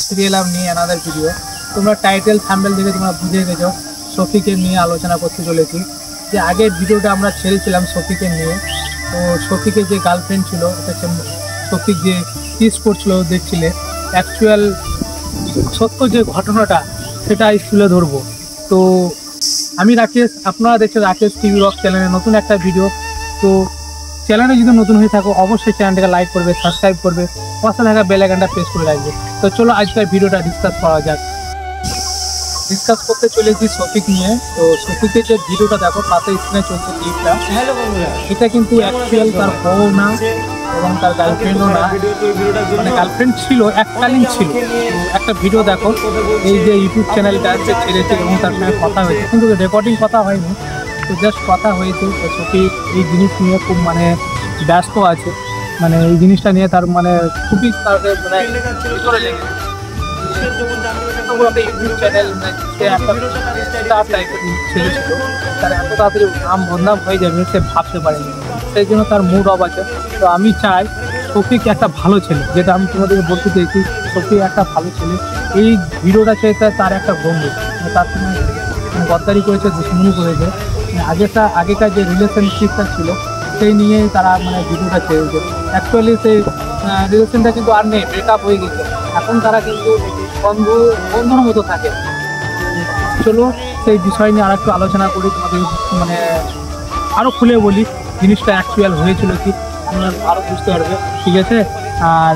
ফিরে এলাম নিয়ে অ্যানাদার ভিডিও। তোমরা টাইটেল থাম্বনেল দেখে তোমরা বুঝে গেছো সফিকে নিয়ে আলোচনা করতে চলেছি। যে আগের ভিডিওটা আমরা ছেড়েছিলাম সফিকে নিয়ে, তো সফিকের যে গার্লফ্রেন্ড ছিল সফিক যে কিস করছিল দেখছিলে, অ্যাকচুয়াল সত্য যে ঘটনাটা সেটা তুলে ধরবো। তো আমি রাকেশ, আপনারা দেখছেন রাকেশ টিভি রক চ্যানেলে নতুন একটা ভিডিও। তো চ্যানেলে যদি নতুন হয়ে থাকো অবশ্যই চ্যানেলটাকে লাইক করবে, সাবস্ক্রাইব করবে, পাশে থাকা বেল আইকনটা প্রেস করে রাখবে। তো চলো আজকের ভিডিওটা ডিসকাস করা যাক। ডিসকাস করতে চলেছি সফিক নিয়ে। তো সফিকের যে ভিডিওটা দেখো পাশে স্ক্রিনে চলছে ক্লিপটা, এটা কিন্তু অ্যাকচুয়াল তার বউ না এবং তার গার্লফ্রেন্ডও না, মানে গার্লফ্রেন্ড ছিল, এককালীন ছিল। একটা ভিডিও দেখো, এই যে ইউটিউব চ্যানেলটা ছেড়েছে এবং তার সঙ্গে কথা হয়েছে, কিন্তু রেকর্ডিং কথা হয়নি, তো জাস্ট কথা হয়েছে। তো সফিক এই জিনিস নিয়ে খুব মানে ব্যস্ত আছে, মানে এই জিনিসটা নিয়ে তার মানে খুবই তাদের মানে ভিতরে লেগেছে। ইউটিউব চ্যানেল ছেড়েছিল, তার এত তাড়াতাড়ি নাম বদনাম হয়ে যাবে সে ভাবতে পারেনি, সেই জন্য তার মুড অফ আছে। তো আমি চাই সফিক একটা ভালো ছেলে, যেটা আমি তোমাদেরকে বলতে চেয়েছি, সফিক একটা ভালো ছেলে। এই ভিডিওটা চেয়েছে তার একটা বন্ধু, তার সঙ্গে গদ্দারি করেছে, দুশ্মনী করেছে, আগেকার যে রিলেশনশিপটা ছিল সেই নিয়েই তারা মানে ভিডিওটা চেয়েছে। অ্যাকচুয়ালি সেই রিলেশনটা কিন্তু আর নেই, ব্রেকআপ হয়ে গেছে, এখন তারা কিন্তু বন্ধুর মতো থাকে। চলো সেই বিষয় নিয়ে আর একটু আলোচনা করি, তোমাদের মানে আরও খুলে বলি জিনিসটা অ্যাকচুয়াল হয়েছিল কি, তোমরা আরও বুঝতে পারবে, ঠিক আছে? আর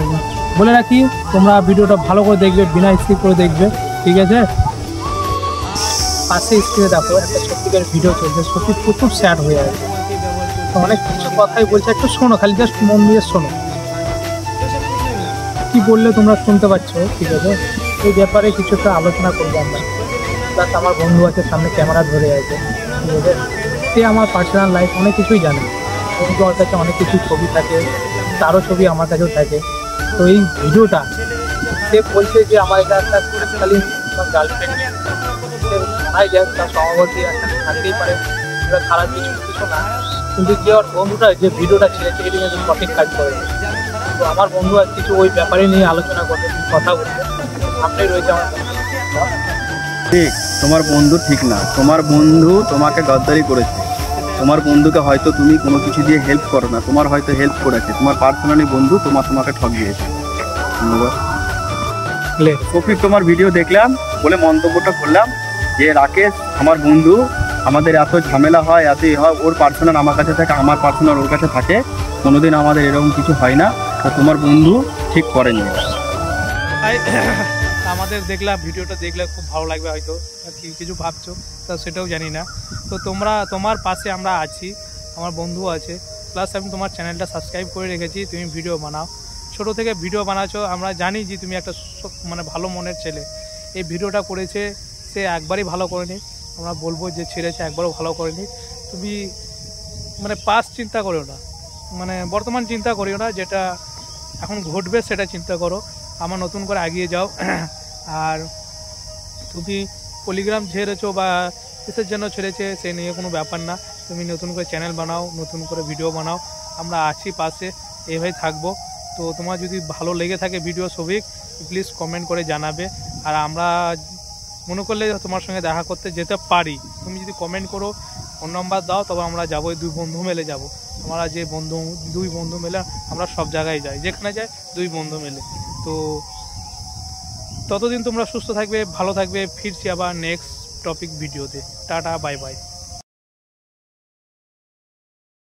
বলে রাখি তোমরা ভিডিওটা ভালো করে দেখবে, বিনা স্কিপ করে দেখবে, ঠিক আছে? পাশে স্ক্রিনে দেখো একটা সত্যিকার ভিডিও চলছে, সত্যি খুব স্যাড হয়ে আছে, অনেক কিছু কথাই বলছে, একটু শোনো, খালি জাস্ট মন দিয়ে শোনো কি বললে তোমরা শুনতে পাচ্ছ, ঠিক আছে? এই ব্যাপারে কিছু একটা আলোচনা করবো আমরা। প্লাস আমার বন্ধু আছে সামনে ক্যামেরা ধরে আছে, ঠিক আছে? সে আমার পার্সোনাল লাইফ অনেক কিছুই জানে, বন্ধু আমার কাছে অনেক কিছু ছবি থাকে, তারও ছবি আমার কাছেও থাকে। তো এই ভিডিওটা সে বলছে যে আমার এটা একটা তৎকালীন গার্লফ্রেন্ড, সে জানাই যায় তার সমাবর্তী একটা থাকতেই পারে, সেটা খারাপ কিছু না, কিন্তু যে ওর বন্ধুটা যে ভিডিওটা ছেড়েছে এটি কিন্তু সঠিক কাজ করেছে। তো আমার বন্ধু আর কিছু ওই ব্যাপারে নিয়ে আলোচনা করবে, কথা বলবে, সামনেই রয়েছে আমার ঠিক। তোমার বন্ধু ঠিক না, তোমার বন্ধু তোমাকে গদ্দারি করেছে, তোমার বন্ধুকে হয়তো তুমি কোনো কিছু দিয়ে হেল্প করো না, তোমার হয়তো হেল্প করেছে, তোমার পার্সোনালি বন্ধু তোমাকে ঠকিয়েছে। ধন্যবাদ। সফিক তোমার ভিডিও দেখলাম বলে মন্তব্যটা করলাম যে রাকেশ আমার বন্ধু, আমাদের এত ঝামেলা হয়, এতই হয়, ওর পার্সোনাল আমার কাছে থাকে, আমার পার্সোনাল ওর কাছে থাকে, কোনোদিন আমাদের এরকম কিছু হয় না। তো তোমার বন্ধু ঠিক করেনি। আমাদের দেখলাম ভিডিওটা দেখলে খুব ভালো লাগবে, হয়তো কিছু ভাবছো তা সেটাও জানি না। তো তোমার পাশে আমরা আছি, আমার বন্ধু আছে, প্লাস আমি তোমার চ্যানেলটা সাবস্ক্রাইব করে রেখেছি, তুমি ভিডিও বানাও, ছোটো থেকে ভিডিও বানাচ্ছো, আমরা জানি যে তুমি একটা মানে ভালো মনের ছেলে। এই ভিডিওটা করেছে সে একবারই ভালো করেনি, আমরা বলবো যে ছেড়েছে, একবারও ভালো করেনি। তুমি মানে পাস্ট চিন্তা করিও না, মানে বর্তমান চিন্তা করিও না, যেটা এখন ঘটবে সেটা চিন্তা করো, আমার নতুন করে এগিয়ে যাও। আর তুমি পলিগ্রাম ছেড়েছো বা কিসের জন্য ছেড়েছে সে নিয়ে কোনো ব্যাপার না, তুমি নতুন করে চ্যানেল বানাও, নতুন করে ভিডিও বানাও, আমরা আছি পাশে, এইভাবেই থাকবো। তো তোমার যদি ভালো লেগে থাকে ভিডিও সফিক, প্লিজ কমেন্ট করে জানাবে, আর আমরা মনে করলে তোমার সঙ্গে দেখা করতে যেতে পারি, তুমি যদি কমেন্ট করো, ফোন নাম্বার দাও, তবে আমরা যাবো, দুই বন্ধু মেলে যাব। আমরা যে দুই বন্ধু মেলে আমরা সব জায়গায় যাই, যেখানে যাই দুই বন্ধু মেলে। তো ততদিন তোমরা সুস্থ থাকবে, ভালো থাকবে, ফিরছি আবার নেক্সট টপিক ভিডিওতে। Tata, bye bye.